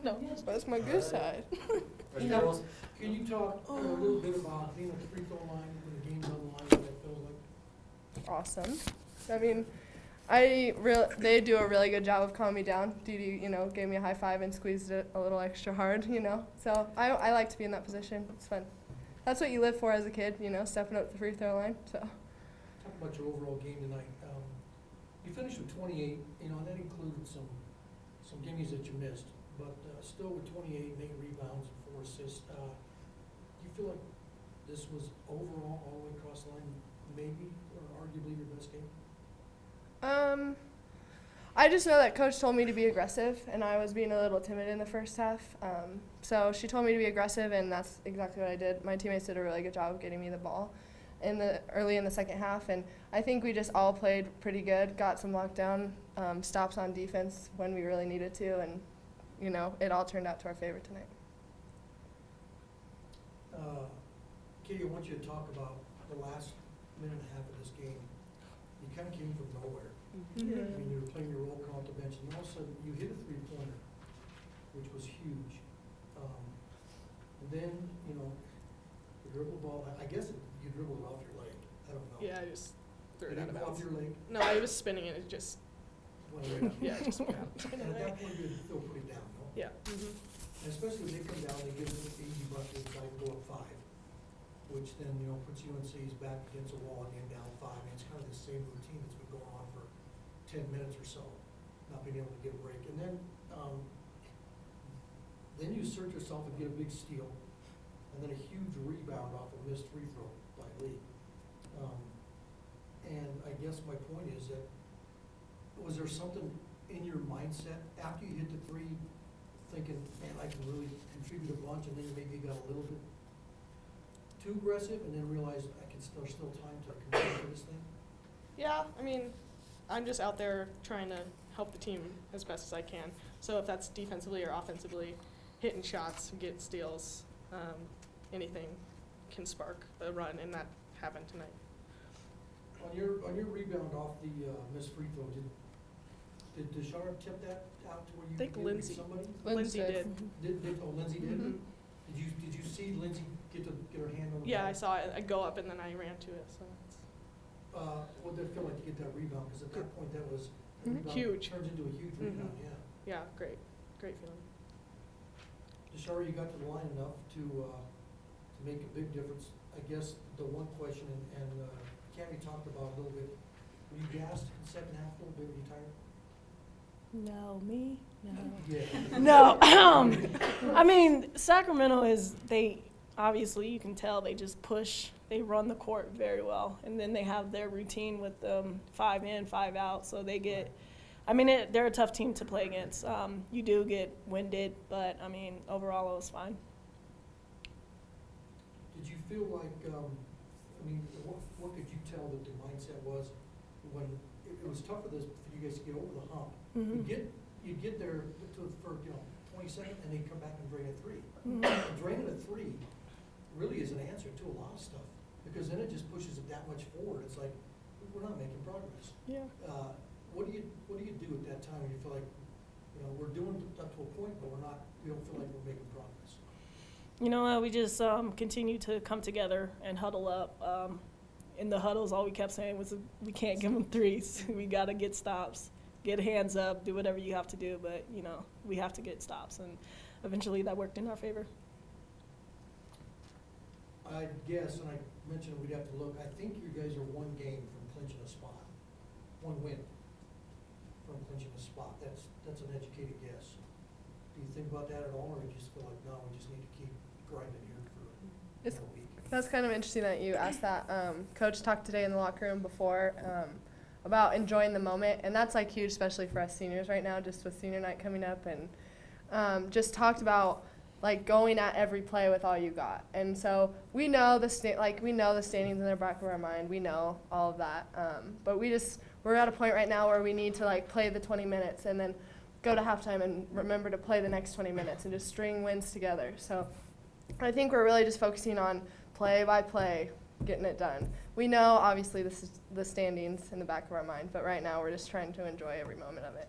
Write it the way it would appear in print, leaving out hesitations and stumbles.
No, that's my good side. Can you talk a little bit about being at the free throw line when the game's on the line, what that feels like? Awesome. I mean, they do a really good job of calming me down. Dee, gave me a high five and squeezed it a little extra hard, So I like to be in that position. It's fun. That's what you live for as a kid, stepping up the free throw line. So. Talk about your overall game tonight. You finished with 28, and that included some gimmies that you missed, but still with 28, 8 rebounds and 4 assists. Do you feel like this was overall, all the way across the line, maybe or arguably your best game? I just know that Coach told me to be aggressive, and I was being a little timid in the first half. So she told me to be aggressive, and that's exactly what I did. My teammates did a really good job of getting me the ball early in the second half, and I think we just all played pretty good, got some lockdown stops on defense when we really needed to, and it all turned out to our favor tonight. Katie, I want you to talk about the last minute and a half of this game. You kind of came from nowhere. Mm-hmm. I mean, you were playing your role off the bench, and all of a sudden you hit a three-pointer, which was huge. And then, you dribble the ball. I guess you dribbled it off your leg. I don't know. Yeah, I just threw it Did out of it go off bounds. your leg? No, I was spinning it. It just, Went away down. yeah, it just went out. And at that point, you feel pretty down, no? Yeah. Mm-hmm. And especially when they come down, they give them an easy bucket and try to go up 5, which then, puts UNC's back against a wall again, down 5. And it's kind of the same routine that's been going on for 10 minutes or so, not being able to get a break. And then you assert yourself and get a big steal, and then a huge rebound off a missed free throw by Lee. And I guess my point is that, was there something in your mindset after you hit the 3 thinking, man, I can really contribute a bunch, and then you maybe got a little bit too aggressive and then realized there's still time to contribute to this thing? Yeah, I mean, I'm just out there trying to help the team as best as I can. So if that's defensively or offensively, hitting shots, get steals, anything can spark a run, and that happened tonight. On your rebound off the missed free throw, did Deshard tip that out to where you I think could get Lindsay. somebody? Lindsay did. Lindsay did? Mhm. Did you see Lindsay get her hand on the Yeah, ball? I saw it. I go up and then I ran to it. So it's What did it feel like to get that rebound? Because at that point, that was a Mhm. rebound Huge. turns into a huge rebound. Mhm. Yeah. great feeling. Deshard, you got to the line enough to make a big difference. I guess the one question, and Cammie talked about a little bit, were you gassed in the second half a little bit? Were you tired? No, me? No. Yeah. No. I mean, Sacramento obviously you can tell they just push, they run the court very well. And then they have their routine with 5 in, 5 out. So they get, they're a tough team to play against. You do get winded, but overall it was fine. Did you feel like, what could you tell that the mindset was when it was tough for you guys to get over the hump? Mm-hmm. You'd get there for 20 seconds, and they'd come back and drain a 3. Mm-hmm. Draining a 3 really is an answer to a lot of stuff, because then it just pushes it that much forward. It's like, we're not making progress. Yeah. What do you do at that time when you feel like, we're doing up to a point, but we don't feel like we're making progress? You know what, we just continue to come together and huddle up. In the huddles, all we kept saying was we can't give them threes. We got to get stops, get hands up, do whatever you have to do, but, we have to get stops. And eventually that worked in our favor. I guess, and I mentioned we'd have to look, I think you guys are 1 game from clinching a spot, 1 win from clinching a spot. That's an educated guess. Do you think about that at all, or do you just feel like, no, we just need to keep grinding here for a week? That's kind of interesting that you asked that. Coach talked today in the locker room before about enjoying the moment, and that's huge, especially for us seniors right now, just with senior night coming up, and just talked about going at every play with all you got. And so we know the standings in the back of our mind. We know all of that, but we're at a point right now where we need to play the 20 minutes and then go to halftime and remember to play the next 20 minutes and just string wins together. So I think we're really just focusing on play by play, getting it done. We know, obviously, this is the standings in the back of our mind, but right now we're just trying to enjoy every moment of it.